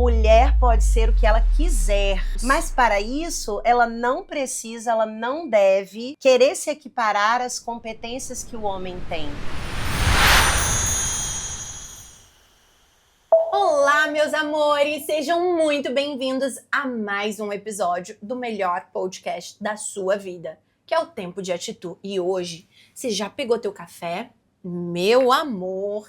mulher pode ser o que ela quiser, mas para isso ela não precisa, ela não deve querer se equiparar às competências que o homem tem. Olá, meus amores! Sejam muito bem-vindos a mais um episódio do melhor podcast da sua vida, que é o Tempo de Atitude. E hoje, você já pegou teu café? Meu amor,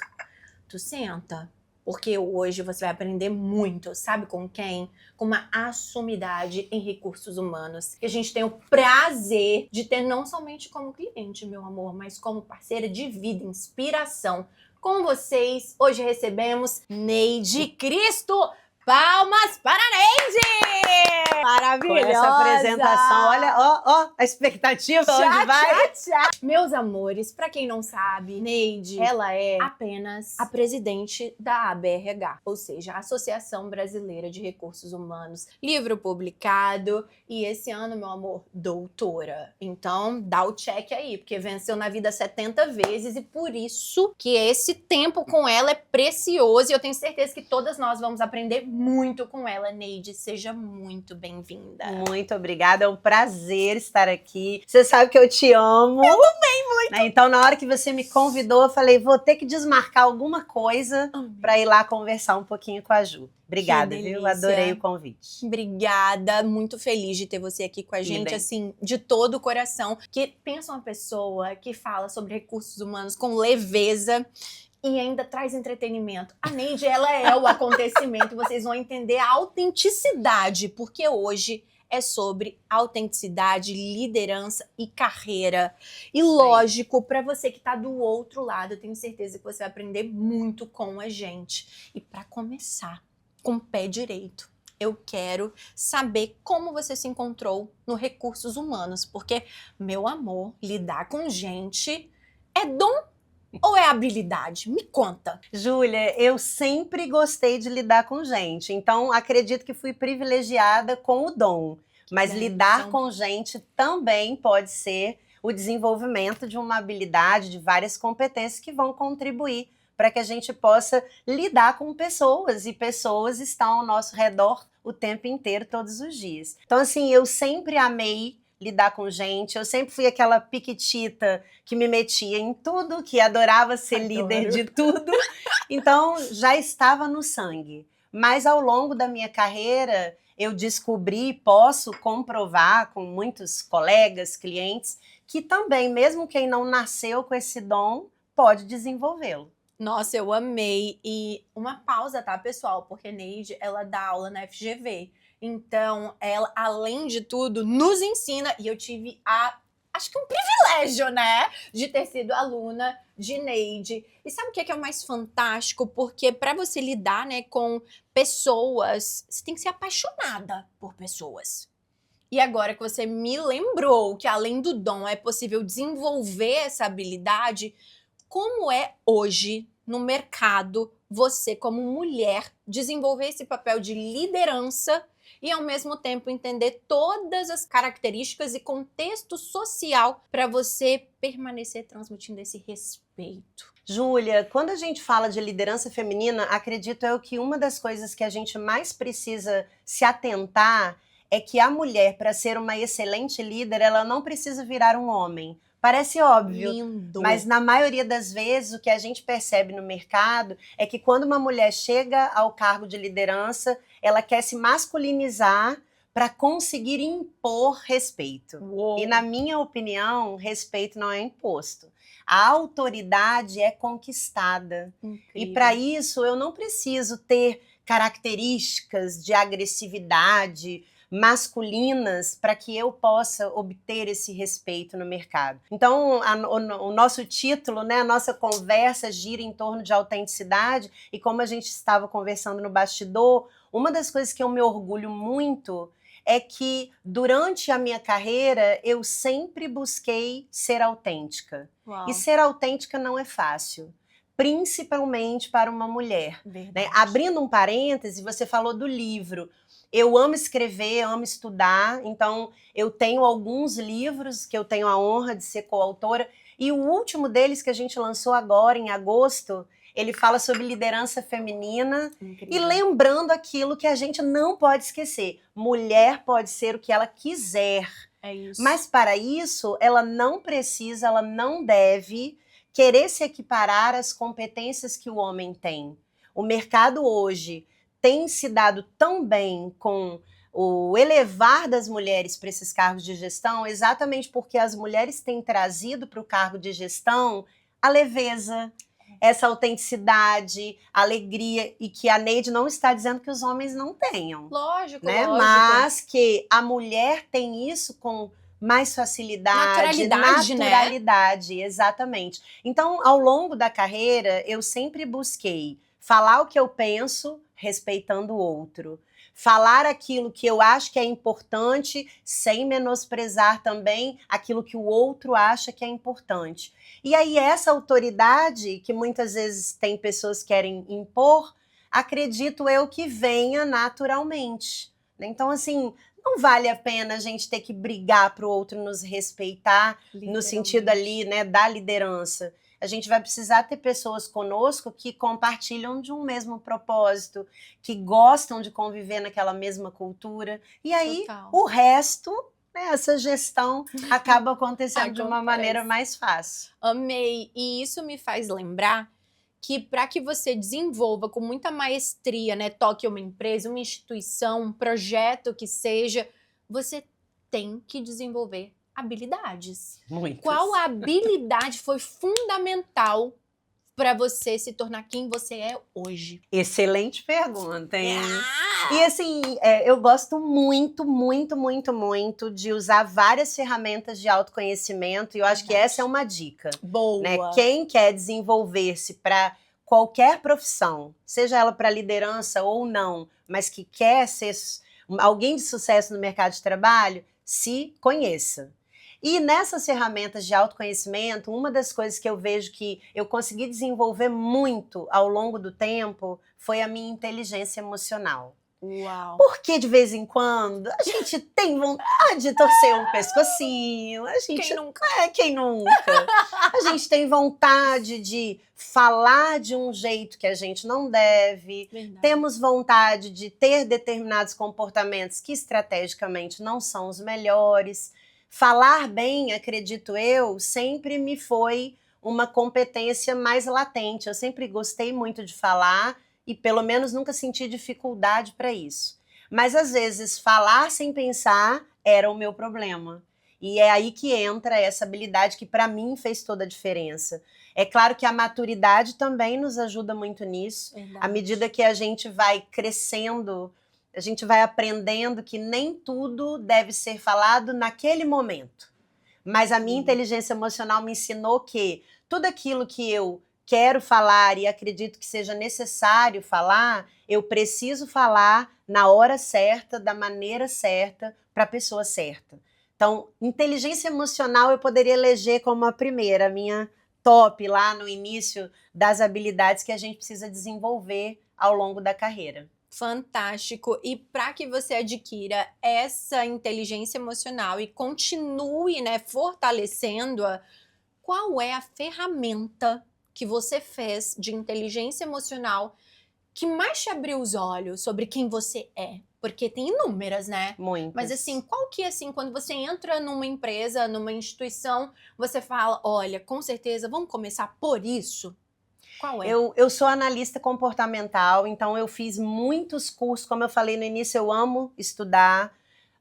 tu senta, porque hoje você vai aprender muito, sabe com quem? Com uma assumidade em recursos humanos, que a gente tem o prazer de ter não somente como cliente, meu amor, mas como parceira de vida, inspiração. Com vocês, hoje recebemos Neide Cristo. Palmas para Neide! Maravilhosa! Com essa apresentação, olha, ó, a expectativa onde vai. Meus amores, pra quem não sabe, Neide, ela é apenas a presidente da ABRH, ou seja, a Associação Brasileira de Recursos Humanos, livro publicado, e esse ano, meu amor, doutora. Então, dá o check aí, porque venceu na vida 70 vezes e por isso que esse tempo com ela é precioso e eu tenho certeza que todas nós vamos aprender muito com ela. Neide, seja muito bem-vinda. Muito obrigada, é um prazer estar aqui. Você sabe que eu te amo. Eu também, muito. Então, na hora que você me convidou, eu falei, vou ter que desmarcar alguma coisa para ir lá conversar um pouquinho com a Ju. Obrigada, viu? Adorei o convite. Obrigada, muito feliz de ter você aqui com a gente, assim, de todo o coração. Que pensa uma pessoa que fala sobre recursos humanos com leveza e ainda traz entretenimento. A Neide, ela é o acontecimento, vocês vão entender a autenticidade, porque hoje é sobre autenticidade, liderança e carreira. E lógico, para você que tá do outro lado, eu tenho certeza que você vai aprender muito com a gente. E para começar, com o pé direito, eu quero saber como você se encontrou no recursos humanos, porque, meu amor, lidar com gente é dom ou é habilidade? Me conta. Júlia, eu sempre gostei de lidar com gente, então acredito que fui privilegiada com o dom. Mas lidar com gente também pode ser o desenvolvimento de uma habilidade, de várias competências que vão contribuir para que a gente possa lidar com pessoas, e pessoas estão ao nosso redor o tempo inteiro, todos os dias. Então, assim, eu sempre amei lidar com gente, eu sempre fui aquela piquitita que me metia em tudo, que adorava ser líder de tudo, então já estava no sangue. Mas ao longo da minha carreira, eu descobri, posso comprovar com muitos colegas, clientes, que também, mesmo quem não nasceu com esse dom, pode desenvolvê-lo. Nossa, eu amei. E uma pausa, tá, pessoal? Porque Neide, ela dá aula na FGV. Então, ela, além de tudo, nos ensina. E eu tive acho que um privilégio, né? De ter sido aluna de Neide. E sabe o que é o mais fantástico? Porque para você lidar, né, com pessoas, você tem que ser apaixonada por pessoas. E agora que você me lembrou que além do dom é possível desenvolver essa habilidade, como é hoje no mercado você, como mulher, desenvolver esse papel de liderança e ao mesmo tempo entender todas as características e contexto social para você permanecer transmitindo esse respeito? Júlia, quando a gente fala de liderança feminina, acredito eu que uma das coisas que a gente mais precisa se atentar é que a mulher, para ser uma excelente líder, ela não precisa virar um homem. Parece óbvio, Lindo. Mas na maioria das vezes o que a gente percebe no mercado é que quando uma mulher chega ao cargo de liderança, ela quer se masculinizar para conseguir impor respeito. Uou. E na minha opinião, respeito não é imposto. A autoridade é conquistada. Incrível. E para isso eu não preciso ter características de agressividade masculinas para que eu possa obter esse respeito no mercado. Então, o nosso título, né, a nossa conversa gira em torno de autenticidade, e como a gente estava conversando no bastidor, uma das coisas que eu me orgulho muito é que durante a minha carreira eu sempre busquei ser autêntica. Uau. E ser autêntica não é fácil, principalmente para uma mulher. Né? Abrindo um parêntese, você falou do livro. Eu amo escrever, amo estudar, então eu tenho alguns livros que eu tenho a honra de ser coautora, e o último deles que a gente lançou agora em agosto Ele fala sobre liderança feminina. Incrível. E lembrando aquilo que a gente não pode esquecer. Mulher pode ser o que ela quiser. É isso. Mas para isso, ela não precisa, ela não deve querer se equiparar às competências que o homem tem. O mercado hoje tem se dado tão bem com o elevar das mulheres para esses cargos de gestão, exatamente porque as mulheres têm trazido para o cargo de gestão a leveza, essa autenticidade, alegria, e que a Neide não está dizendo que os homens não tenham. Lógico, Né? lógico. Mas que a mulher tem isso com mais facilidade, naturalidade, né? Exatamente. Então, ao longo da carreira, eu sempre busquei falar o que eu penso, respeitando o outro. Falar aquilo que eu acho que é importante, sem menosprezar também aquilo que o outro acha que é importante. E aí, essa autoridade, que muitas vezes tem pessoas que querem impor, acredito eu que venha naturalmente. Então, assim, não vale a pena a gente ter que brigar para o outro nos respeitar, no sentido ali, né, da liderança. A gente vai precisar ter pessoas conosco que compartilham de um mesmo propósito, que gostam de conviver naquela mesma cultura. E aí, o resto, né, essa gestão acaba acontecendo de uma maneira mais fácil. Amei. E isso me faz lembrar que para que você desenvolva com muita maestria, né, toque uma empresa, uma instituição, um projeto que seja, você tem que desenvolver habilidades. Muitas. Qual habilidade foi fundamental para você se tornar quem você é hoje? Excelente pergunta, hein? E assim, eu gosto muito, muito, muito, muito de usar várias ferramentas de autoconhecimento, e eu acho que essa é uma dica. Boa! Né? Quem quer desenvolver-se para qualquer profissão, seja ela para liderança ou não, mas que quer ser alguém de sucesso no mercado de trabalho, se conheça. E nessas ferramentas de autoconhecimento, uma das coisas que eu vejo que eu consegui desenvolver muito ao longo do tempo foi a minha inteligência emocional. Uau! Porque de vez em quando a gente tem vontade de torcer um pescocinho, a gente, quem nunca? Quem nunca? A gente tem vontade de falar de um jeito que a gente não deve. Verdade. Temos vontade de ter determinados comportamentos que estrategicamente não são os melhores. Falar bem, acredito eu, sempre me foi uma competência mais latente. Eu sempre gostei muito de falar e pelo menos nunca senti dificuldade para isso. Mas às vezes falar sem pensar era o meu problema. E é aí que entra essa habilidade que para mim fez toda a diferença. É claro que a maturidade também nos ajuda muito nisso. Verdade. À medida que a gente vai crescendo, a gente vai aprendendo que nem tudo deve ser falado naquele momento. Mas a minha inteligência emocional me ensinou que tudo aquilo que eu quero falar e acredito que seja necessário falar, eu preciso falar na hora certa, da maneira certa, para a pessoa certa. Então, inteligência emocional eu poderia eleger como a primeira, a minha top lá no início das habilidades que a gente precisa desenvolver ao longo da carreira. Fantástico. E para que você adquira essa inteligência emocional e continue, né, fortalecendo-a, qual é a ferramenta que você fez de inteligência emocional que mais te abriu os olhos sobre quem você é? Porque tem inúmeras, né? Muitas. Mas assim, qual que assim, quando você entra numa empresa, numa instituição, você fala, olha, com certeza, vamos começar por isso? Qual é? Eu sou analista comportamental, então eu fiz muitos cursos, como eu falei no início, eu amo estudar.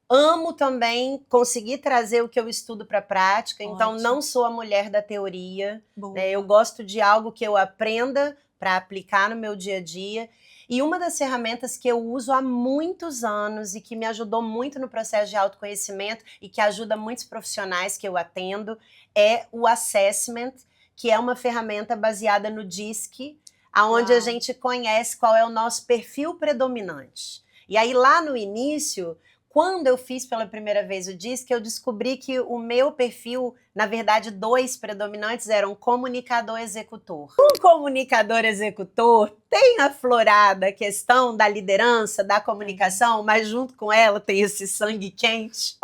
Amo também conseguir trazer o que eu estudo para a prática, então não sou a mulher da teoria. Né? Eu gosto de algo que eu aprenda para aplicar no meu dia a dia. E uma das ferramentas que eu uso há muitos anos e que me ajudou muito no processo de autoconhecimento e que ajuda muitos profissionais que eu atendo é o Assessment, que é uma ferramenta baseada no DISC, onde a gente conhece qual é o nosso perfil predominante. E aí lá no início, quando eu fiz pela primeira vez o DISC, eu descobri que o meu perfil, na verdade, 2 predominantes eram comunicador-executor. Um comunicador-executor tem aflorada a questão da liderança, da comunicação, mas junto com ela tem esse sangue quente,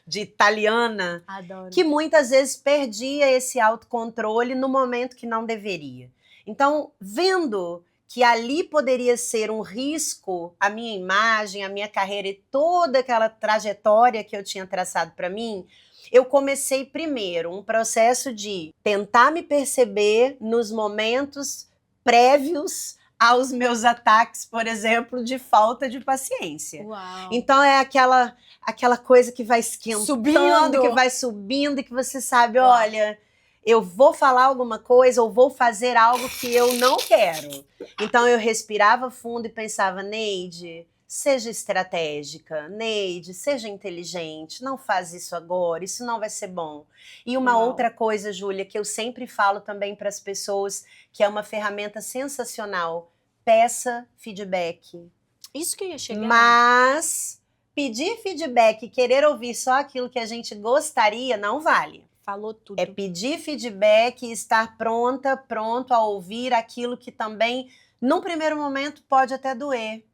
de italiana. Adoro. Que muitas vezes perdia esse autocontrole no momento que não deveria. Então, vendo que ali poderia ser um risco a minha imagem, a minha carreira e toda aquela trajetória que eu tinha traçado para mim, eu comecei primeiro um processo de tentar me perceber nos momentos prévios aos meus ataques, por exemplo, de falta de paciência. Uau. Então é aquela coisa que vai esquentando, Subindo. que vai subindo e que você sabe, olha, eu vou falar alguma coisa ou vou fazer algo que eu não quero. Então eu respirava fundo e pensava, Neide, seja estratégica, Neide, seja inteligente, não faz isso agora, isso não vai ser bom. E uma outra coisa, Júlia, que eu sempre falo também para as pessoas, que é uma ferramenta sensacional, peça feedback. Isso que eu ia chegar. Mas pedir feedback e querer ouvir só aquilo que a gente gostaria não vale. Falou tudo. É pedir feedback e estar pronto a ouvir aquilo que também, num primeiro momento, pode até doer.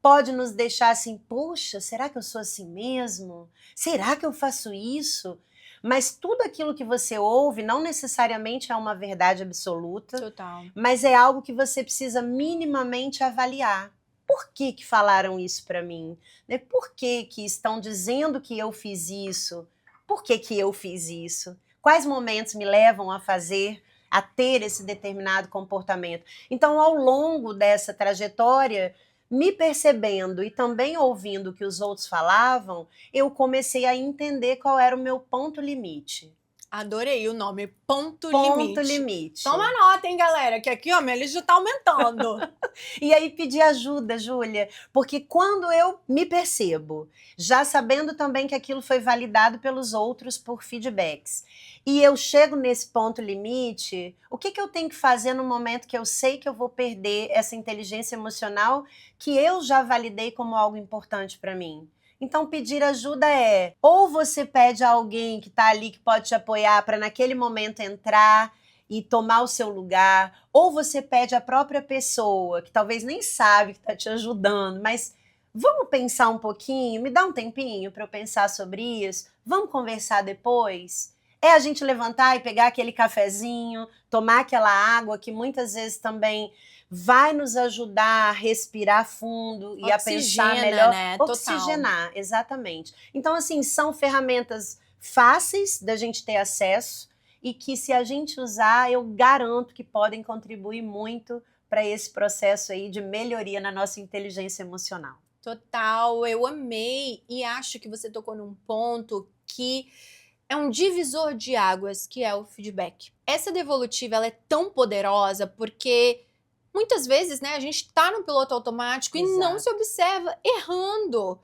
Pode nos deixar assim, puxa, será que eu sou assim mesmo? Será que eu faço isso? Mas tudo aquilo que você ouve não necessariamente é uma verdade absoluta. Total. Mas é algo que você precisa minimamente avaliar. Por que que falaram isso para mim? Por que que estão dizendo que eu fiz isso? Por que que eu fiz isso? Quais momentos me levam a ter esse determinado comportamento? Então, ao longo dessa trajetória, me percebendo e também ouvindo o que os outros falavam, eu comecei a entender qual era o meu ponto limite. Adorei o nome, ponto limite. Toma nota, hein, galera, que aqui, ó, minha lista tá aumentando. E aí pedir ajuda, Júlia, porque quando eu me percebo, já sabendo também que aquilo foi validado pelos outros por feedbacks, e eu chego nesse ponto limite, o que eu tenho que fazer no momento que eu sei que eu vou perder essa inteligência emocional que eu já validei como algo importante para mim? Então, pedir ajuda é, ou você pede a alguém que está ali, que pode te apoiar, para naquele momento entrar e tomar o seu lugar, ou você pede à própria pessoa, que talvez nem sabe que está te ajudando, mas vamos pensar um pouquinho, me dá um tempinho para eu pensar sobre isso, vamos conversar depois? É a gente levantar e pegar aquele cafezinho, tomar aquela água que muitas vezes também vai nos ajudar a respirar fundo e a pensar melhor. Né? Oxigenar, exatamente. Então, assim, são ferramentas fáceis da gente ter acesso e que, se a gente usar, eu garanto que podem contribuir muito para esse processo aí de melhoria na nossa inteligência emocional. Total, eu amei e acho que você tocou num ponto que é um divisor de águas, que é o feedback. Essa devolutiva, ela é tão poderosa porque muitas vezes, né, a gente tá no piloto automático. Exato. E não se observa errando.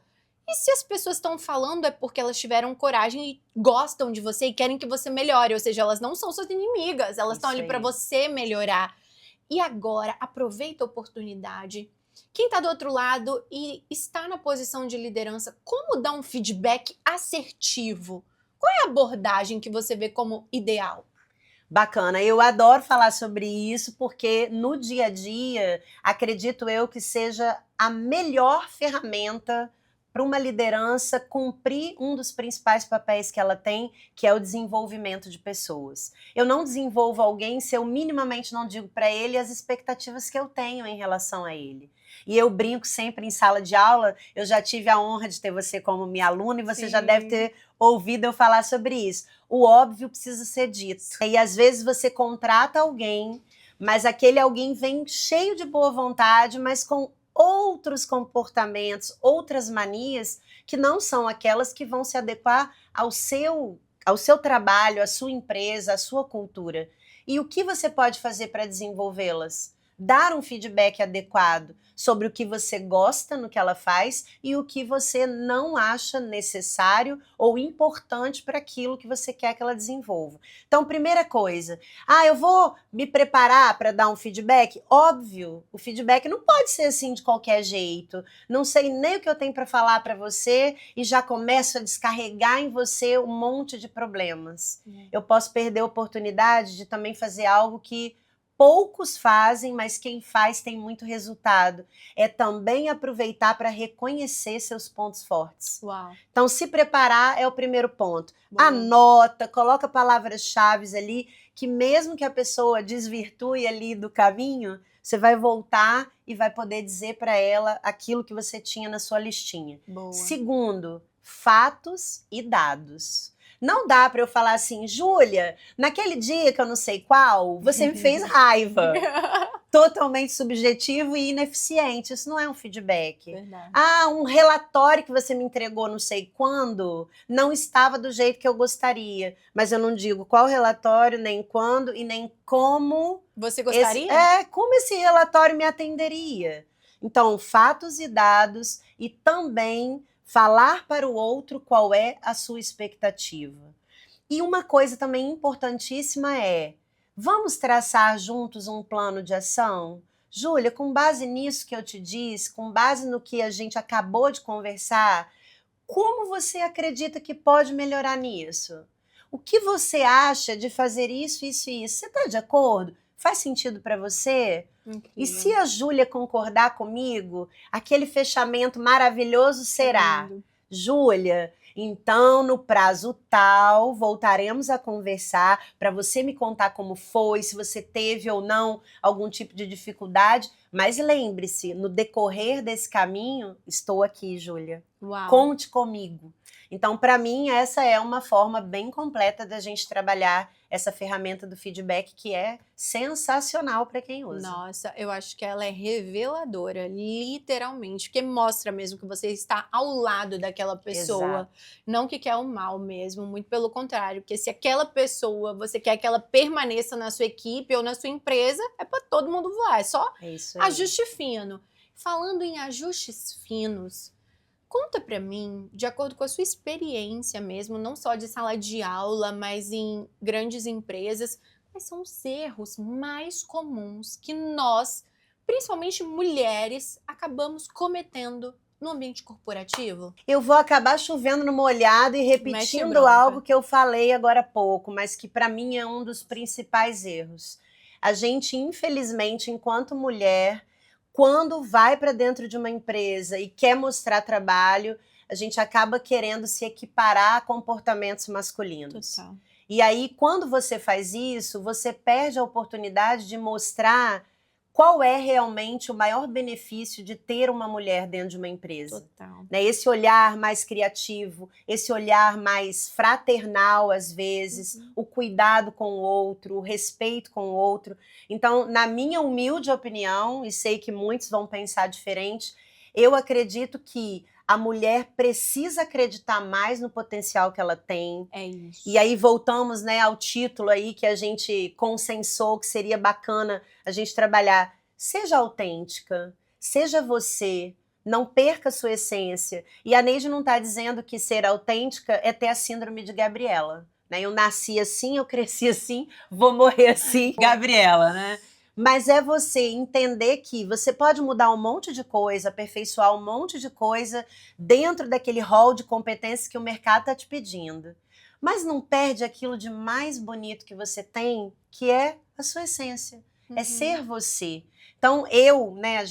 E se as pessoas estão falando é porque elas tiveram coragem e gostam de você e querem que você melhore, ou seja, elas não são suas inimigas, elas estão ali para você melhorar. E agora, aproveita a oportunidade. Quem está do outro lado e está na posição de liderança, como dar um feedback assertivo? Qual é a abordagem que você vê como ideal? Bacana, eu adoro falar sobre isso porque no dia a dia, acredito eu que seja a melhor ferramenta para uma liderança cumprir um dos principais papéis que ela tem, que é o desenvolvimento de pessoas. Eu não desenvolvo alguém se eu minimamente não digo para ele as expectativas que eu tenho em relação a ele. E eu brinco sempre em sala de aula, eu já tive a honra de ter você como minha aluna e você já deve ter ouvido eu falar sobre isso. O óbvio precisa ser dito. E às vezes você contrata alguém, mas aquele alguém vem cheio de boa vontade, mas com outros comportamentos, outras manias que não são aquelas que vão se adequar ao seu trabalho, à sua empresa, à sua cultura. E o que você pode fazer para desenvolvê-las? Dar um feedback adequado sobre o que você gosta no que ela faz e o que você não acha necessário ou importante para aquilo que você quer que ela desenvolva. Então, primeira coisa, eu vou me preparar para dar um feedback? Óbvio, o feedback não pode ser assim de qualquer jeito. Não sei nem o que eu tenho para falar para você e já começo a descarregar em você um monte de problemas. Eu posso perder a oportunidade de também fazer algo que poucos fazem, mas quem faz tem muito resultado. É também aproveitar para reconhecer seus pontos fortes. Uau. Então, se preparar é o primeiro ponto. Boa. Anota, coloca palavras-chave ali, que mesmo que a pessoa desvirtue ali do caminho, você vai voltar e vai poder dizer para ela aquilo que você tinha na sua listinha. Boa. Segundo, fatos e dados. Não dá para eu falar assim, Júlia, naquele dia que eu não sei qual, você me fez raiva. Totalmente subjetivo e ineficiente. Isso não é um feedback. Verdade. Ah, um relatório que você me entregou não sei quando não estava do jeito que eu gostaria. Mas eu não digo qual relatório, nem quando e nem como. Você gostaria? Como esse relatório me atenderia. Então, fatos e dados e também falar para o outro qual é a sua expectativa. E uma coisa também importantíssima é: vamos traçar juntos um plano de ação? Júlia, com base nisso que eu te disse, com base no que a gente acabou de conversar, como você acredita que pode melhorar nisso? O que você acha de fazer isso, isso e isso? Você está de acordo? Faz sentido para você? Incrível. E se a Júlia concordar comigo, aquele fechamento maravilhoso será: Júlia, então no prazo tal voltaremos a conversar para você me contar como foi, se você teve ou não algum tipo de dificuldade. Mas lembre-se, no decorrer desse caminho, estou aqui, Júlia. Uau. Conte comigo. Então, para mim, essa é uma forma bem completa da gente trabalhar essa ferramenta do feedback, que é sensacional para quem usa. Nossa, eu acho que ela é reveladora, literalmente, porque mostra mesmo que você está ao lado daquela pessoa. Exato. Não que quer o mal mesmo, muito pelo contrário, porque se aquela pessoa, você quer que ela permaneça na sua equipe ou na sua empresa, é para todo mundo voar, é só isso aí. Ajuste fino. Falando em ajustes finos, conta pra mim, de acordo com a sua experiência mesmo, não só de sala de aula, mas em grandes empresas, quais são os erros mais comuns que nós, principalmente mulheres, acabamos cometendo no ambiente corporativo? Eu vou acabar chovendo no molhado e repetindo algo que eu falei agora há pouco, mas que para mim é um dos principais erros. A gente, infelizmente, enquanto mulher, quando vai para dentro de uma empresa e quer mostrar trabalho, a gente acaba querendo se equiparar a comportamentos masculinos. Total. E aí, quando você faz isso, você perde a oportunidade de mostrar qual é realmente o maior benefício de ter uma mulher dentro de uma empresa. Total. Né? Esse olhar mais criativo, esse olhar mais fraternal, às vezes, o cuidado com o outro, o respeito com o outro. Então, na minha humilde opinião, e sei que muitos vão pensar diferente, eu acredito que a mulher precisa acreditar mais no potencial que ela tem. É isso. E aí voltamos, né, ao título aí que a gente consensou que seria bacana a gente trabalhar. Seja autêntica, seja você, não perca a sua essência. E a Neide não está dizendo que ser autêntica é ter a síndrome de Gabriela. Né? Eu nasci assim, eu cresci assim, vou morrer assim, Gabriela, né? Mas é você entender que você pode mudar um monte de coisa, aperfeiçoar um monte de coisa dentro daquele rol de competências que o mercado está te pedindo. Mas não perde aquilo de mais bonito que você tem, que é a sua essência. É ser você. Então, né, a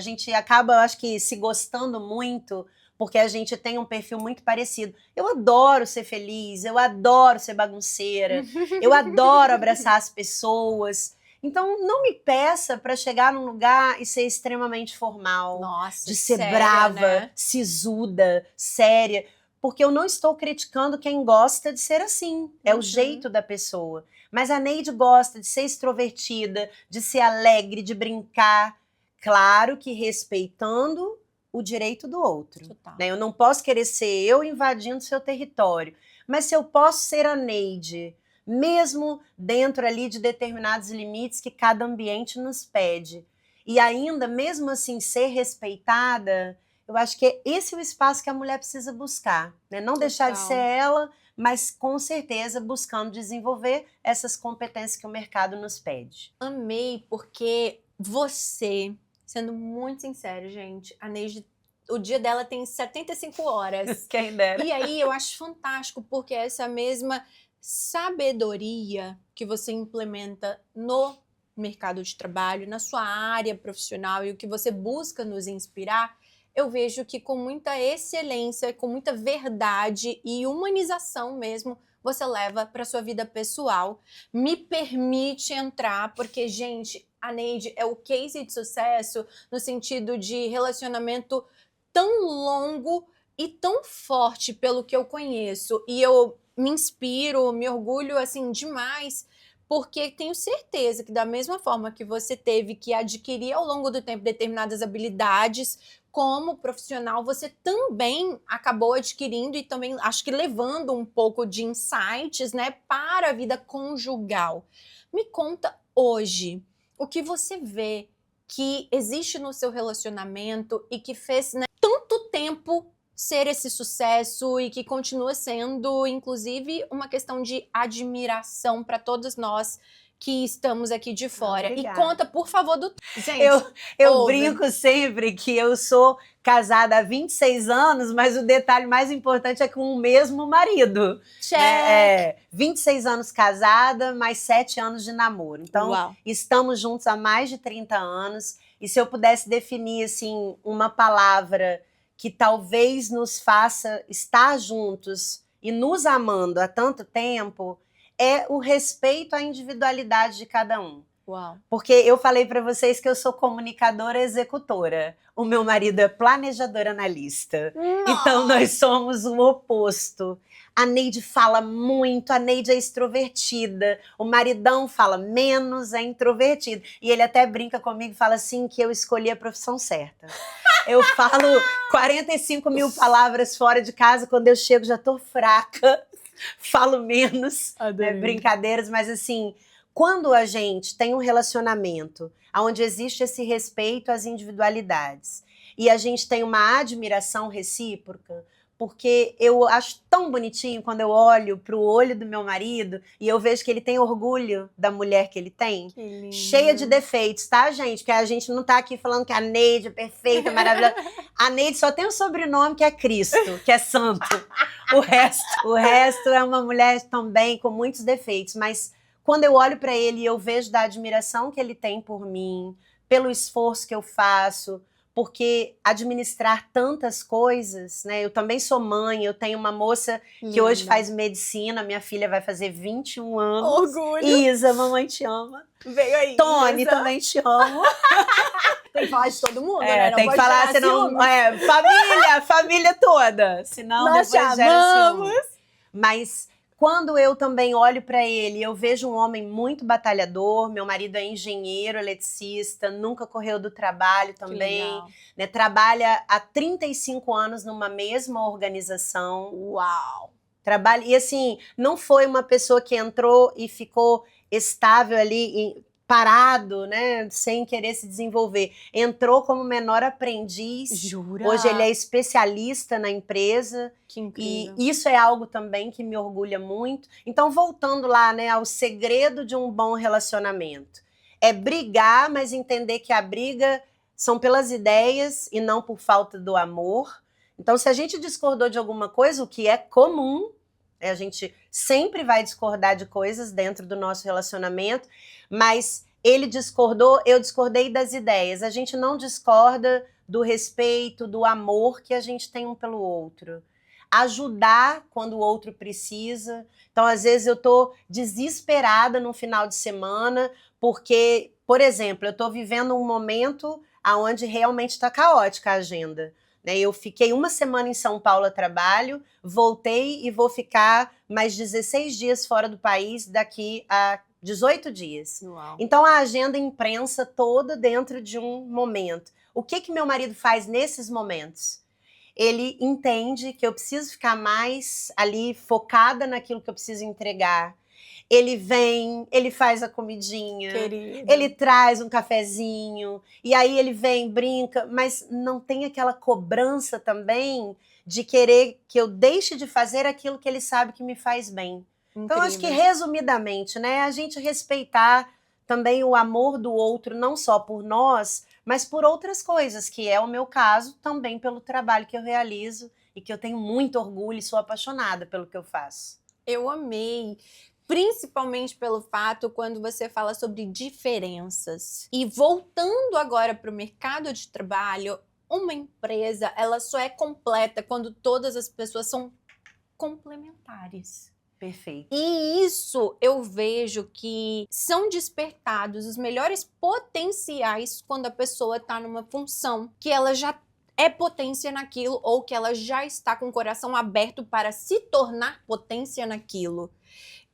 gente acaba, eu acho que, se gostando muito, porque a gente tem um perfil muito parecido. Eu adoro ser feliz, eu adoro ser bagunceira, eu adoro abraçar as pessoas. Então, não me peça para chegar num lugar e ser extremamente formal. Nossa, de ser séria, brava, né? sisuda, séria. Porque eu não estou criticando quem gosta de ser assim. É o jeito da pessoa. Mas a Neide gosta de ser extrovertida, de ser alegre, de brincar. Claro que respeitando o direito do outro. Total. Né? Eu não posso querer ser eu invadindo seu território. Mas se eu posso ser a Neide, mesmo dentro ali de determinados limites que cada ambiente nos pede, e ainda, mesmo assim, ser respeitada, eu acho que esse é o espaço que a mulher precisa buscar. Né? Não deixar de ser ela, mas com certeza buscando desenvolver essas competências que o mercado nos pede. Amei, porque você, sendo muito sincero, gente, a Neide, o dia dela tem 75 horas. Quem dera. E aí eu acho fantástico, porque essa mesma sabedoria que você implementa no mercado de trabalho, na sua área profissional e o que você busca nos inspirar, eu vejo que com muita excelência, com muita verdade e humanização mesmo, você leva para sua vida pessoal. Me permite entrar, porque, gente, a Neide é o case de sucesso no sentido de relacionamento tão longo e tão forte pelo que eu conheço. E eu me inspiro, me orgulho, assim, demais, porque tenho certeza que da mesma forma que você teve que adquirir ao longo do tempo determinadas habilidades, como profissional, você também acabou adquirindo e também acho que levando um pouco de insights, né, para a vida conjugal. Me conta hoje o que você vê que existe no seu relacionamento e que fez, né, tanto tempo ser esse sucesso e que continua sendo, inclusive, uma questão de admiração para todos nós que estamos aqui de fora. E conta, por favor, do... Gente, eu brinco sempre que eu sou casada há 26 anos, mas o detalhe mais importante é com o mesmo marido. Check! 26 anos casada, mais 7 anos de namoro. Então, Uau. Estamos juntos há mais de 30 anos. E se eu pudesse definir, assim, uma palavra que talvez nos faça estar juntos e nos amando há tanto tempo, é o respeito à individualidade de cada um. Uau. Porque eu falei para vocês que eu sou comunicadora executora. O meu marido é planejador analista. Então nós somos o oposto. A Neide fala muito, a Neide é extrovertida. O maridão fala menos, é introvertido. E ele até brinca comigo e fala assim que eu escolhi a profissão certa. Eu falo 45 mil palavras fora de casa, quando eu chego já tô fraca. Falo menos, né, brincadeiras, mas assim, quando a gente tem um relacionamento onde existe esse respeito às individualidades e a gente tem uma admiração recíproca, porque eu acho tão bonitinho quando eu olho para o olho do meu marido e eu vejo que ele tem orgulho da mulher que ele tem, cheia de defeitos, tá, gente? Porque a gente não tá aqui falando que a Neide é perfeita, maravilhosa. A Neide só tem um sobrenome que é Cristo, que é santo. O resto é uma mulher também com muitos defeitos, mas quando eu olho para ele e eu vejo da admiração que ele tem por mim, pelo esforço que eu faço, porque administrar tantas coisas, né? Eu também sou mãe, eu tenho uma moça que hoje faz medicina, minha filha vai fazer 21 anos. Orgulho! Isa, mamãe te ama. Veio aí, Tony, Isa. Também te amo. Tem que falar de todo mundo, né? Não tem que falar, senão... família toda. Senão nós depois chamamos. Mas quando eu também olho para ele, eu vejo um homem muito batalhador. Meu marido é engenheiro, eletricista, nunca correu do trabalho também. Né, trabalha há 35 anos numa mesma organização. Uau! Trabalha, e assim, não foi uma pessoa que entrou e ficou estável ali, parado, né, sem querer se desenvolver. Entrou como menor aprendiz. Jura? Hoje ele é especialista na empresa. Que incrível. E isso é algo também que me orgulha muito. Então, voltando lá, né, ao segredo de um bom relacionamento. É brigar, mas entender que a briga são pelas ideias e não por falta do amor. Então, se a gente discordou de alguma coisa, o que é comum, a gente sempre vai discordar de coisas dentro do nosso relacionamento, mas ele discordou, eu discordei das ideias. A gente não discorda do respeito, do amor que a gente tem um pelo outro. Ajudar quando o outro precisa. Então, às vezes, eu tô desesperada no final de semana, porque, por exemplo, eu tô vivendo um momento onde realmente está caótica a agenda. Eu fiquei uma semana em São Paulo a trabalho, voltei e vou ficar mais 16 dias fora do país daqui a 18 dias. Uau. Então a agenda imprensa toda dentro de um momento. O que meu marido faz nesses momentos? Ele entende que eu preciso ficar mais ali focada naquilo que eu preciso entregar. Ele vem, ele faz a comidinha, Querido. Ele traz um cafezinho, e aí ele vem, brinca, mas não tem aquela cobrança também de querer que eu deixe de fazer aquilo que ele sabe que me faz bem. Incrível. Então, acho que resumidamente, né, a gente respeitar também o amor do outro, não só por nós, mas por outras coisas, que é o meu caso, também pelo trabalho que eu realizo e que eu tenho muito orgulho e sou apaixonada pelo que eu faço. Eu amei principalmente pelo fato quando você fala sobre diferenças. E voltando agora para o mercado de trabalho, uma empresa, ela só é completa quando todas as pessoas são complementares. Perfeito. E isso eu vejo que são despertados os melhores potenciais quando a pessoa está numa função que ela já é potência naquilo ou que ela já está com o coração aberto para se tornar potência naquilo.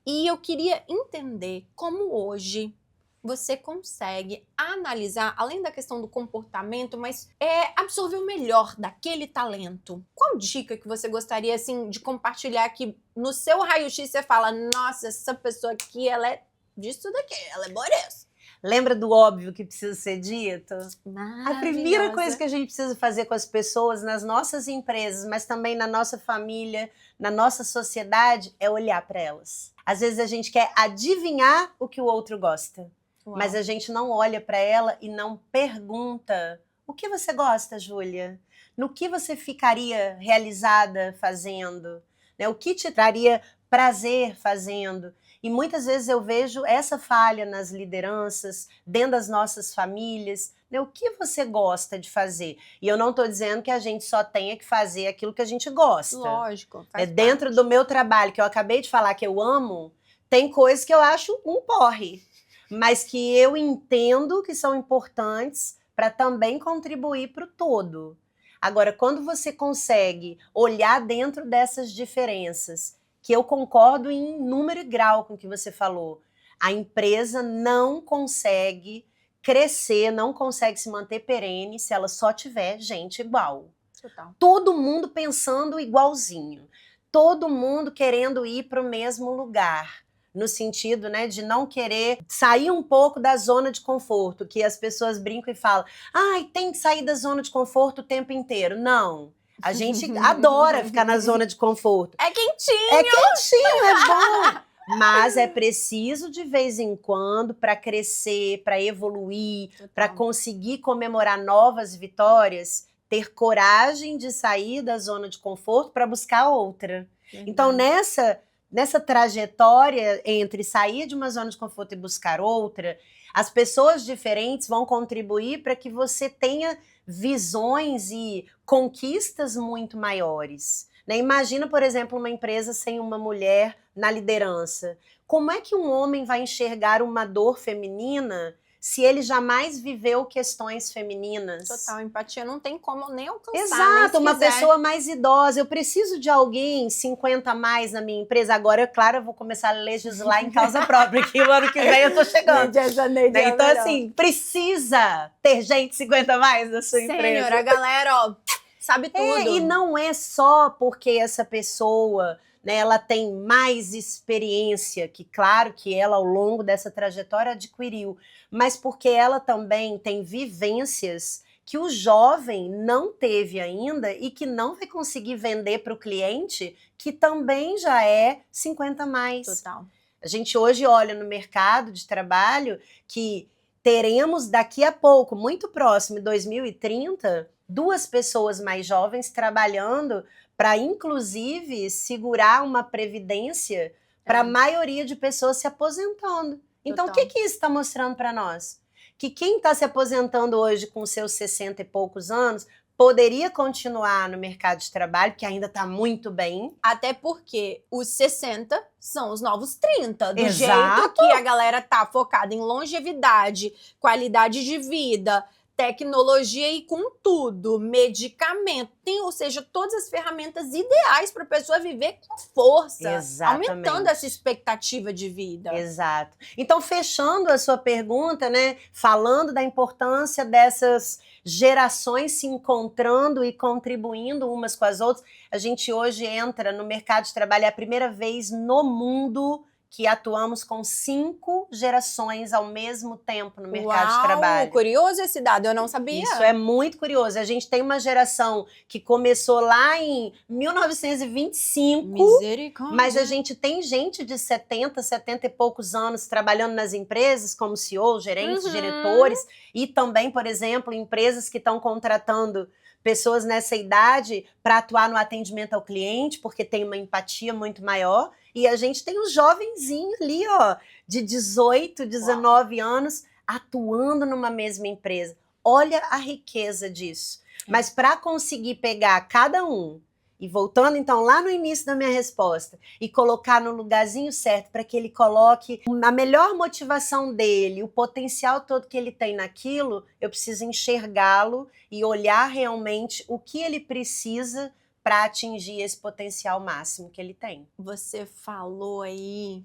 E eu queria entender como hoje você consegue analisar, além da questão do comportamento, mas absorver o melhor daquele talento. Qual dica que você gostaria, assim, de compartilhar que no seu raio-x você fala, nossa, essa pessoa aqui, ela é disso daqui, ela é boa nisso. Lembra do óbvio que precisa ser dito? A primeira Maravilhosa. coisa que a gente precisa fazer com as pessoas, nas nossas empresas, mas também na nossa família, na nossa sociedade, é olhar para elas. Às vezes a gente quer adivinhar o que o outro gosta, mas a gente não olha para ela e não pergunta: o que você gosta, Júlia? No que você ficaria realizada fazendo? Né? O que te traria prazer fazendo? E muitas vezes eu vejo essa falha nas lideranças, dentro das nossas famílias. Né? O que você gosta de fazer? E eu não estou dizendo que a gente só tenha que fazer aquilo que a gente gosta. Lógico. Dentro do meu trabalho, que eu acabei de falar que eu amo, tem coisas que eu acho um porre, mas que eu entendo que são importantes para também contribuir para o todo. Agora, quando você consegue olhar dentro dessas diferenças, que eu concordo em número e grau com o que você falou, a empresa não consegue crescer, não consegue se manter perene se ela só tiver gente igual. Total. Todo mundo pensando igualzinho, todo mundo querendo ir para o mesmo lugar. No sentido, né, de não querer sair um pouco da zona de conforto, que as pessoas brincam e falam, ai, tem que sair da zona de conforto o tempo inteiro. Não, a gente adora ficar na zona de conforto. É quentinho! É quentinho, é bom. Mas é preciso de vez em quando para crescer, para evoluir, para conseguir comemorar novas vitórias, ter coragem de sair da zona de conforto para buscar outra. Então, nessa trajetória entre sair de uma zona de conforto e buscar outra, as pessoas diferentes vão contribuir para que você tenha visões e conquistas muito maiores. Né? Imagina, por exemplo, uma empresa sem uma mulher na liderança. Como é que um homem vai enxergar uma dor feminina se ele jamais viveu questões femininas? Total, empatia não tem como nem alcançar. Exato, nem uma pessoa mais idosa. Eu preciso de alguém 50 a mais na minha empresa. Agora, claro, eu vou começar a legislar em causa própria, que o ano que vem eu tô chegando. Né? Então, assim, precisa ter gente 50 a mais na sua empresa. Senhora, a galera, ó, sabe tudo. E não é só porque essa pessoa, né, ela tem mais experiência, que claro que ela ao longo dessa trajetória adquiriu, mas porque ela também tem vivências que o jovem não teve ainda e que não vai conseguir vender para o cliente, que também já é 50 a mais. Total. A gente hoje olha no mercado de trabalho que teremos daqui a pouco, muito próximo, em 2030, 2 pessoas mais jovens trabalhando para, inclusive, segurar uma previdência para a maioria de pessoas se aposentando. Então, o que isso está mostrando para nós? Que quem está se aposentando hoje com seus 60 e poucos anos poderia continuar no mercado de trabalho, que ainda está muito bem. Até porque os 60 são os novos 30. Do Exato. jeito que a galera tá focada em longevidade, qualidade de vida, tecnologia e com tudo, medicamento, ou seja, todas as ferramentas ideais para a pessoa viver com força, Exatamente. aumentando essa expectativa de vida. Exato. Então, fechando a sua pergunta, né, falando da importância dessas gerações se encontrando e contribuindo umas com as outras, a gente hoje entra no mercado de trabalho, é a primeira vez no mundo que atuamos com 5 gerações ao mesmo tempo no mercado de trabalho. Curioso esse dado, eu não sabia. Isso é muito curioso. A gente tem uma geração que começou lá em 1925, Misericórdia. mas a gente tem gente de 70 e poucos anos trabalhando nas empresas como CEO, gerentes, diretores, e também, por exemplo, empresas que estão contratando pessoas nessa idade para atuar no atendimento ao cliente, porque tem uma empatia muito maior. E a gente tem os jovenzinhos ali, ó, de 18, 19 anos, atuando numa mesma empresa. Olha a riqueza disso. Mas para conseguir pegar cada um, e voltando então lá no início da minha resposta, e colocar no lugarzinho certo para que ele coloque a melhor motivação dele, o potencial todo que ele tem naquilo, eu preciso enxergá-lo e olhar realmente o que ele precisa para atingir esse potencial máximo que ele tem. Você falou aí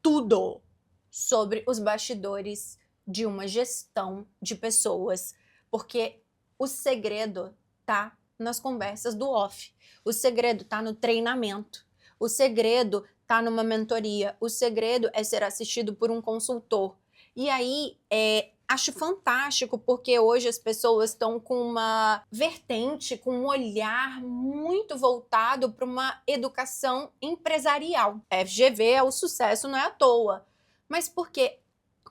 tudo sobre os bastidores de uma gestão de pessoas, porque o segredo tá nas conversas do off, o segredo tá no treinamento, o segredo tá numa mentoria, o segredo é ser assistido por um consultor. E aí, acho fantástico, porque hoje as pessoas estão com uma vertente, com um olhar muito voltado para uma educação empresarial. FGV é o sucesso, não é à toa. Mas porque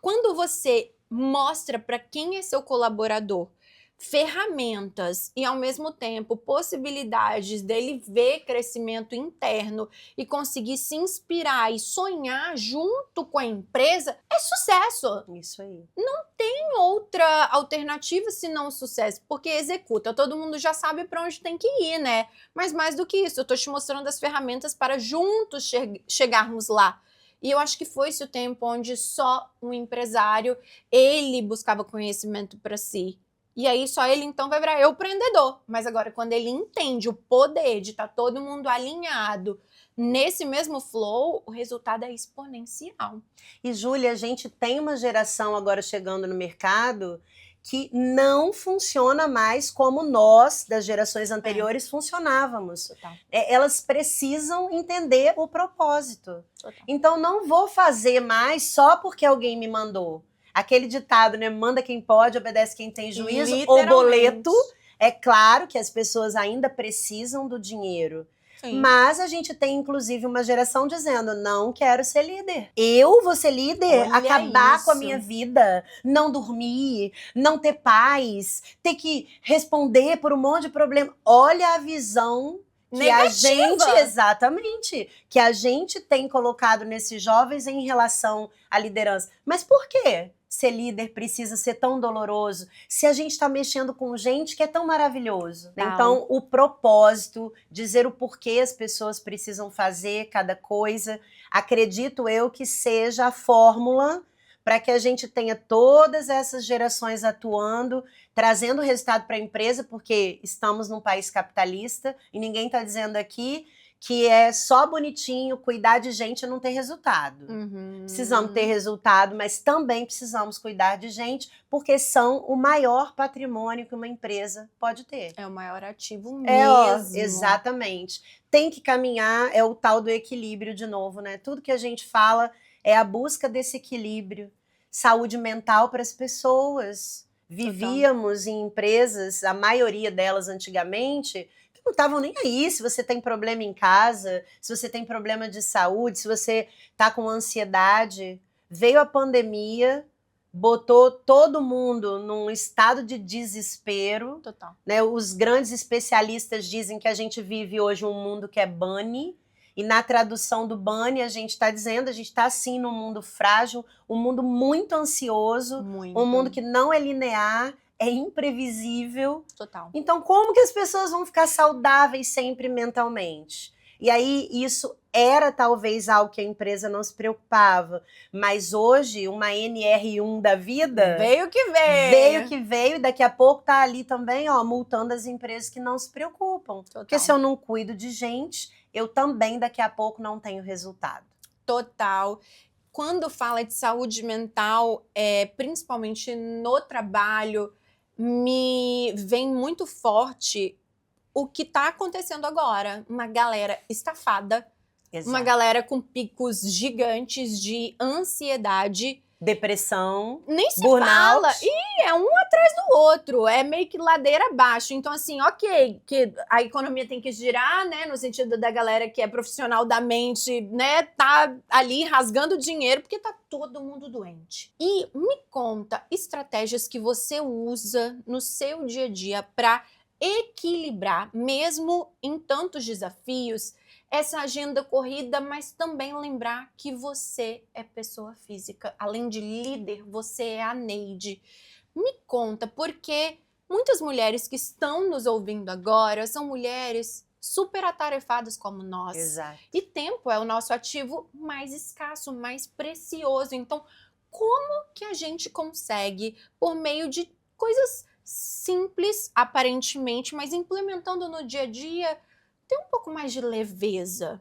quando você mostra para quem é seu colaborador ferramentas e, ao mesmo tempo, possibilidades dele ver crescimento interno e conseguir se inspirar e sonhar junto com a empresa, é sucesso. Isso aí. Não tem outra alternativa senão o sucesso, porque executa. Todo mundo já sabe para onde tem que ir, né? Mas mais do que isso, eu tô te mostrando as ferramentas para juntos chegarmos lá. E eu acho que foi esse o tempo onde só um empresário, ele buscava conhecimento para si. E aí só ele então vai virar empreendedor. Mas agora, quando ele entende o poder de estar todo mundo alinhado nesse mesmo flow, o resultado é exponencial. E, Júlia, a gente tem uma geração agora chegando no mercado que não funciona mais como nós, das gerações anteriores, funcionávamos. Total. Elas precisam entender o propósito. Total. Então, não vou fazer mais só porque alguém me mandou. Aquele ditado, né? Manda quem pode, obedece quem tem juízo. O boleto. É claro que as pessoas ainda precisam do dinheiro. Sim. Mas a gente tem, inclusive, uma geração dizendo, não quero ser líder. Eu vou ser líder, olha acabar isso com a minha vida, não dormir, não ter paz, ter que responder por um monte de problema. Olha a visão que negativa. A gente, exatamente, que a gente tem colocado nesses jovens em relação à liderança. Mas por quê? Ser líder precisa ser tão doloroso se a gente está mexendo com gente que é tão maravilhoso. Não. Então, o propósito, dizer o porquê as pessoas precisam fazer cada coisa, acredito eu que seja a fórmula para que a gente tenha todas essas gerações atuando, trazendo resultado para a empresa, porque estamos num país capitalista e ninguém está dizendo aqui que é só bonitinho, cuidar de gente e não ter resultado. Precisamos ter resultado, mas também precisamos cuidar de gente, porque são o maior patrimônio que uma empresa pode ter. É o maior ativo mesmo. Exatamente. Tem que caminhar, é o tal do equilíbrio de novo, né? Tudo que a gente fala é a busca desse equilíbrio. Saúde mental para as pessoas. Vivíamos em empresas, a maioria delas antigamente, não estavam nem aí se você tem problema em casa, se você tem problema de saúde, se você está com ansiedade. Veio a pandemia, botou todo mundo num estado de desespero. Total. Né? Os grandes especialistas dizem que a gente vive hoje um mundo que é bunny, e na tradução do bunny a gente está dizendo, a gente está assim num mundo frágil, um mundo muito ansioso, um mundo que não é linear, é imprevisível. Total. Então, como que as pessoas vão ficar saudáveis sempre mentalmente? E aí, isso era talvez algo que a empresa não se preocupava. Mas hoje, uma NR1 da vida... Veio que veio. Veio que veio, e daqui a pouco tá ali também, ó, multando as empresas que não se preocupam. Total. Porque se eu não cuido de gente, eu também daqui a pouco não tenho resultado. Total. Quando fala de saúde mental, principalmente no trabalho, me vem muito forte o que está acontecendo agora. Uma galera estafada, uma galera com picos gigantes de ansiedade. Depressão, nem se burnout. Fala. E é um atrás do outro, é meio que ladeira abaixo. Então, assim, ok, que a economia tem que girar, né, no sentido da galera que é profissional da mente, né, tá ali rasgando dinheiro, porque tá todo mundo doente. E me conta estratégias que você usa no seu dia a dia para equilibrar, mesmo em tantos desafios, essa agenda corrida, mas também lembrar que você é pessoa física. Além de líder, você é a Neide. Me conta, porque muitas mulheres que estão nos ouvindo agora são mulheres super atarefadas como nós. Exato. E tempo é o nosso ativo mais escasso, mais precioso. Então, como que a gente consegue, por meio de coisas simples, aparentemente, mas implementando no dia a dia, ter um pouco mais de leveza?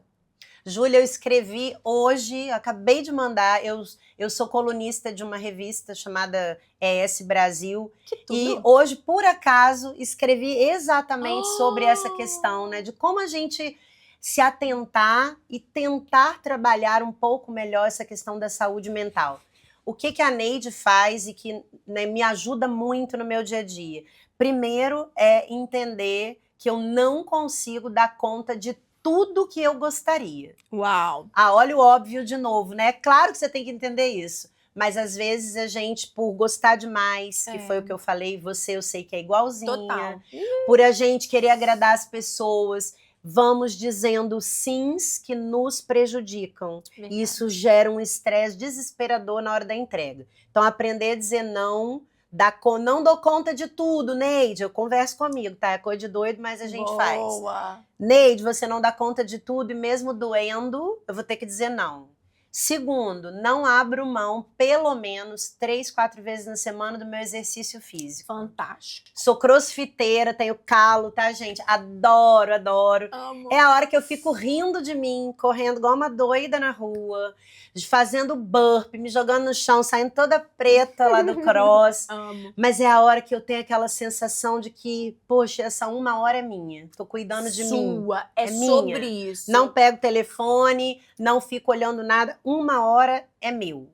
Júlia, eu escrevi hoje, acabei de mandar, eu sou colunista de uma revista chamada ES Brasil. Que tudo. E hoje, por acaso, escrevi exatamente sobre essa questão, né? De como a gente se atentar e tentar trabalhar um pouco melhor essa questão da saúde mental. O que a Neide faz e que, né, me ajuda muito no meu dia a dia? Primeiro é entender que eu não consigo dar conta de tudo que eu gostaria. Uau! Olha o óbvio de novo, né? Claro que você tem que entender isso. Mas às vezes a gente, por gostar demais, que foi o que eu falei, você eu sei que é igualzinha. Total. Por a gente querer agradar as pessoas, vamos dizendo sims que nos prejudicam. Verdade. E isso gera um estresse desesperador na hora da entrega. Então, aprender a dizer não. Não dou conta de tudo, Neide. Eu converso comigo, tá? É coisa de doido, mas a gente faz. Boa! Neide, você não dá conta de tudo e mesmo doendo, eu vou ter que dizer não. Segundo, não abro mão pelo menos 3, 4 vezes na semana do meu exercício físico. Fantástico. Sou crossfiteira, tenho calo, tá, gente? Adoro, adoro. Amo. É a hora que eu fico rindo de mim, correndo igual uma doida na rua, fazendo burp, me jogando no chão, saindo toda preta lá do cross. Amo. Mas é a hora que eu tenho aquela sensação de que, poxa, essa 1 hora é minha. Tô cuidando de mim. É minha. sobre isso. Não pego o telefone, não fico olhando nada. 1 hora é meu.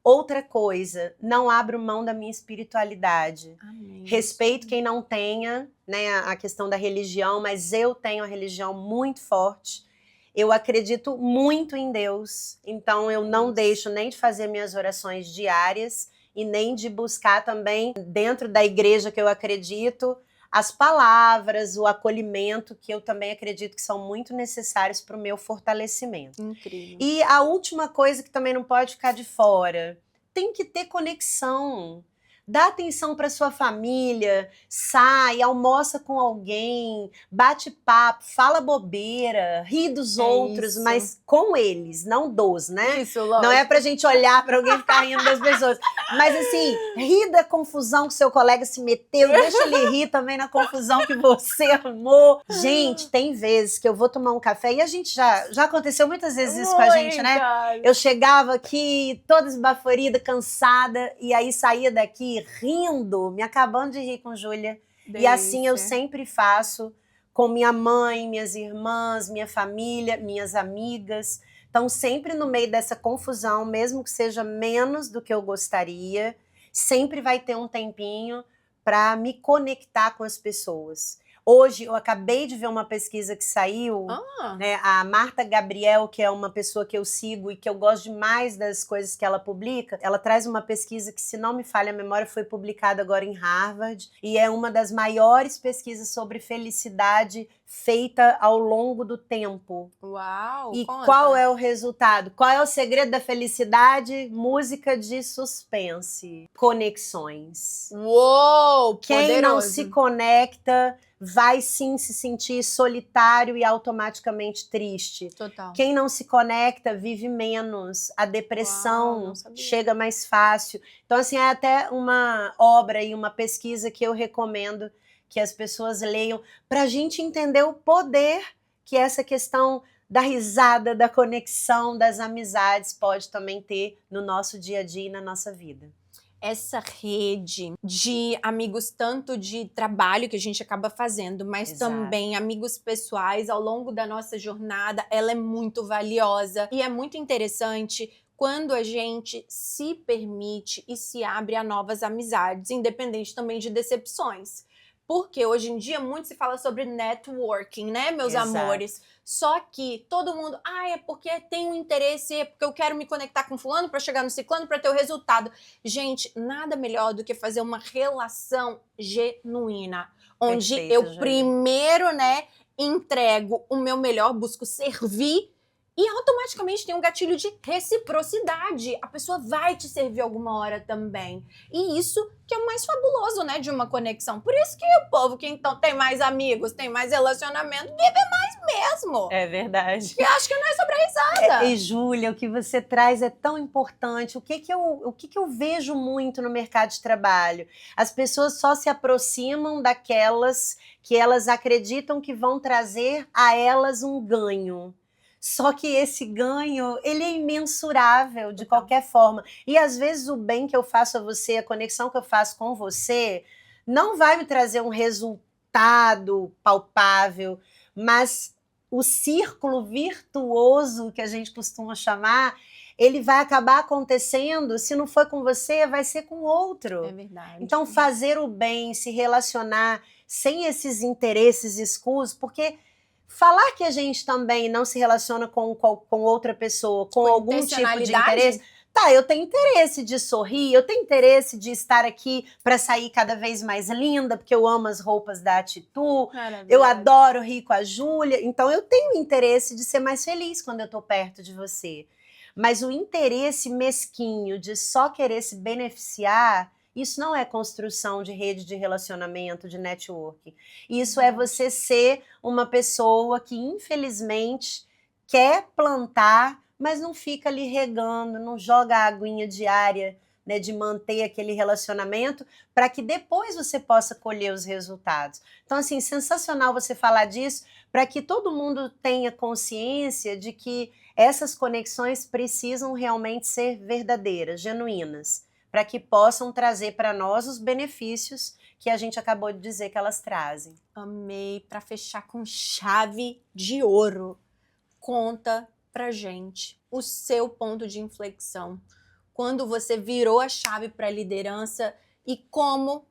Outra coisa, não abro mão da minha espiritualidade. Amém. Respeito quem não tenha, né, a questão da religião, mas eu tenho a religião muito forte. Eu acredito muito em Deus, então eu não deixo nem de fazer minhas orações diárias e nem de buscar também, dentro da igreja que eu acredito, as palavras, o acolhimento, que eu também acredito que são muito necessários para o meu fortalecimento. Incrível. E a última coisa que também não pode ficar de fora, tem que ter conexão. Dá atenção para sua família, sai, almoça com alguém, bate papo, fala bobeira, ri dos outros, isso. mas com eles, não dos, né? Isso, lógico. Não é pra gente olhar pra alguém e ficar rindo das pessoas. Mas assim, ri da confusão que seu colega se meteu, deixa ele rir também na confusão que você arrumou. Gente, tem vezes que eu vou tomar um café, e a gente já aconteceu muitas vezes isso com a gente, né? Eu chegava aqui toda esbaforida, cansada, e aí saía daqui rindo, me acabando de rir com Júlia. E assim eu sempre faço com minha mãe, minhas irmãs, minha família, minhas amigas. Então, sempre no meio dessa confusão, mesmo que seja menos do que eu gostaria, sempre vai ter um tempinho para me conectar com as pessoas. Hoje, eu acabei de ver uma pesquisa que saiu, né, a Marta Gabriel, que é uma pessoa que eu sigo e que eu gosto demais das coisas que ela publica, ela traz uma pesquisa que, se não me falha a memória, foi publicada agora em Harvard, e é uma das maiores pesquisas sobre felicidade feita ao longo do tempo. Uau! E qual é o resultado? Qual é o segredo da felicidade? Música de suspense. Conexões. Uou! Quem não se conecta vai sim se sentir solitário e automaticamente triste. Total. Quem não se conecta vive menos. A depressão chega mais fácil. Então, assim, é até uma obra e uma pesquisa que eu recomendo que as pessoas leiam para a gente entender o poder que essa questão da risada, da conexão, das amizades pode também ter no nosso dia a dia e na nossa vida. Essa rede de amigos, tanto de trabalho que a gente acaba fazendo, mas também amigos pessoais ao longo da nossa jornada, ela é muito valiosa. E é muito interessante quando a gente se permite e se abre a novas amizades, independente também de decepções. Porque hoje em dia muito se fala sobre networking, né, meus amores? Só que todo mundo, é porque tem um interesse, é porque eu quero me conectar com fulano para chegar no ciclano para ter o resultado. Gente, nada melhor do que fazer uma relação genuína. onde Perfeito, eu Júlia. primeiro, né, entrego o meu melhor, busco servir e automaticamente tem um gatilho de reciprocidade. A pessoa vai te servir alguma hora também. E isso que é o mais fabuloso, né, de uma conexão. Por isso que o povo que então tem mais amigos, tem mais relacionamento, vive mais mesmo. É verdade. Eu acho que não é sobre a risada. E Júlia, o que você traz é tão importante. O que eu vejo muito no mercado de trabalho? As pessoas só se aproximam daquelas que elas acreditam que vão trazer a elas um ganho. Só que esse ganho, ele é imensurável de qualquer forma. E às vezes o bem que eu faço a você, a conexão que eu faço com você, não vai me trazer um resultado palpável, mas o círculo virtuoso que a gente costuma chamar, ele vai acabar acontecendo, se não for com você, vai ser com outro. É verdade. Então, fazer o bem, se relacionar sem esses interesses escusos, porque falar que a gente também não se relaciona com outra pessoa, com algum tipo de interesse. Tá, eu tenho interesse de sorrir, eu tenho interesse de estar aqui para sair cada vez mais linda, porque eu amo as roupas da Atitu, eu adoro rir com a Júlia, então eu tenho interesse de ser mais feliz quando eu tô perto de você. Mas o interesse mesquinho de só querer se beneficiar, isso não é construção de rede de relacionamento, de networking. Isso é você ser uma pessoa que, infelizmente, quer plantar, mas não fica ali regando, não joga a aguinha diária, né, de manter aquele relacionamento, para que depois você possa colher os resultados. Então, assim, sensacional você falar disso, para que todo mundo tenha consciência de que essas conexões precisam realmente ser verdadeiras, genuínas, para que possam trazer para nós os benefícios que a gente acabou de dizer que elas trazem. Amei. Para fechar com chave de ouro, conta pra gente o seu ponto de inflexão. Quando você virou a chave para a liderança e como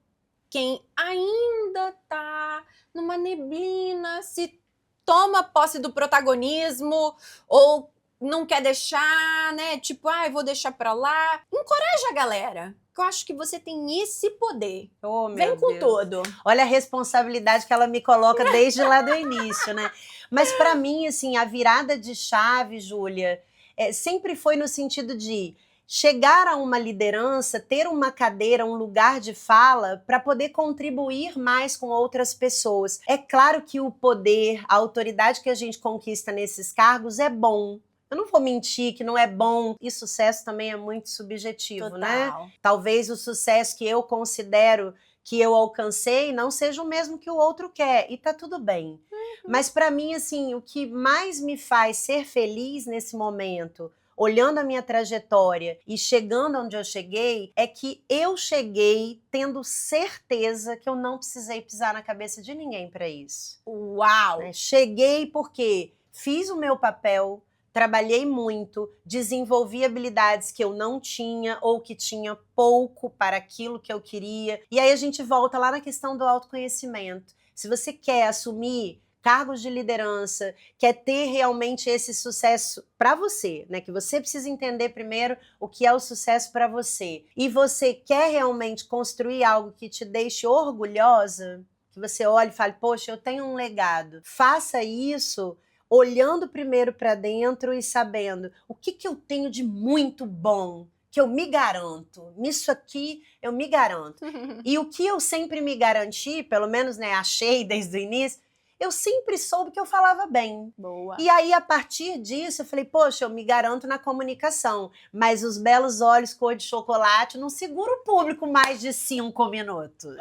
quem ainda tá numa neblina se toma posse do protagonismo ou não quer deixar, né? Tipo, vou deixar pra lá. Encoraja a galera. Eu acho que você tem esse poder. Vem com tudo. Olha a responsabilidade que ela me coloca desde lá do início, né? Mas para mim, assim, a virada de chave, Júlia, sempre foi no sentido de chegar a uma liderança, ter uma cadeira, um lugar de fala para poder contribuir mais com outras pessoas. É claro que o poder, a autoridade que a gente conquista nesses cargos é bom. Eu não vou mentir que não é bom, e sucesso também é muito subjetivo, né? Talvez o sucesso que eu considero que eu alcancei não seja o mesmo que o outro quer, e tá tudo bem. Mas para mim, assim, o que mais me faz ser feliz nesse momento, olhando a minha trajetória e chegando onde eu cheguei, é que eu cheguei tendo certeza que eu não precisei pisar na cabeça de ninguém para isso. Uau! Cheguei porque fiz o meu papel, trabalhei muito, desenvolvi habilidades que eu não tinha ou que tinha pouco para aquilo que eu queria. E aí a gente volta lá na questão do autoconhecimento. Se você quer assumir cargos de liderança, quer ter realmente esse sucesso para você, né? Que você precisa entender primeiro o que é o sucesso para você. E você quer realmente construir algo que te deixe orgulhosa, que você olhe e fale, poxa, eu tenho um legado. Faça isso olhando primeiro para dentro e sabendo o que eu tenho de muito bom, que eu me garanto. Nisso aqui eu me garanto. E o que eu sempre me garanti, pelo menos, né, achei desde o início, eu sempre soube que eu falava bem. Boa. E aí, a partir disso, eu falei, poxa, eu me garanto na comunicação, mas os belos olhos cor de chocolate não seguram o público mais de 5 minutos.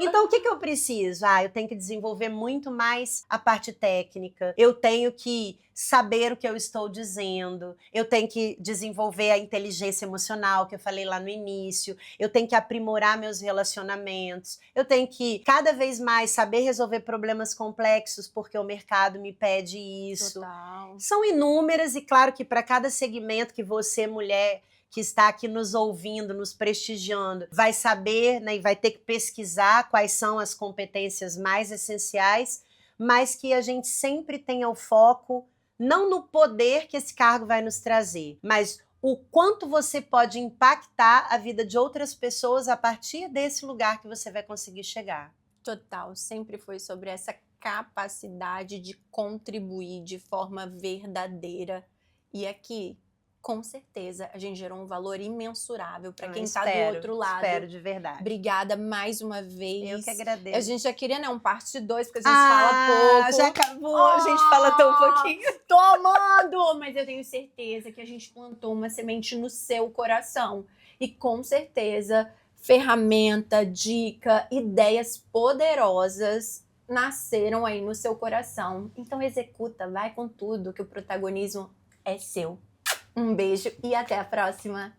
Então, o que eu preciso? Eu tenho que desenvolver muito mais a parte técnica, eu tenho que saber o que eu estou dizendo, eu tenho que desenvolver a inteligência emocional, que eu falei lá no início, eu tenho que aprimorar meus relacionamentos, eu tenho que cada vez mais saber resolver problemas complexos, porque o mercado me pede isso. Total. São inúmeras e claro que para cada segmento que você, mulher, que está aqui nos ouvindo, nos prestigiando, vai saber, né, e vai ter que pesquisar quais são as competências mais essenciais, mas que a gente sempre tenha o foco, não no poder que esse cargo vai nos trazer, mas o quanto você pode impactar a vida de outras pessoas a partir desse lugar que você vai conseguir chegar. Total, sempre foi sobre essa capacidade de contribuir de forma verdadeira. E aqui, com certeza, a gente gerou um valor imensurável para quem está do outro lado. Espero de verdade. Obrigada mais uma vez. Eu que agradeço. A gente já queria, né, um parte 2, porque a gente fala pouco. Já acabou, a gente fala tão pouquinho. Tô amando! Mas eu tenho certeza que a gente plantou uma semente no seu coração. E com certeza, ferramenta, dica, ideias poderosas nasceram aí no seu coração. Então executa, vai com tudo, que o protagonismo é seu. Um beijo e até a próxima!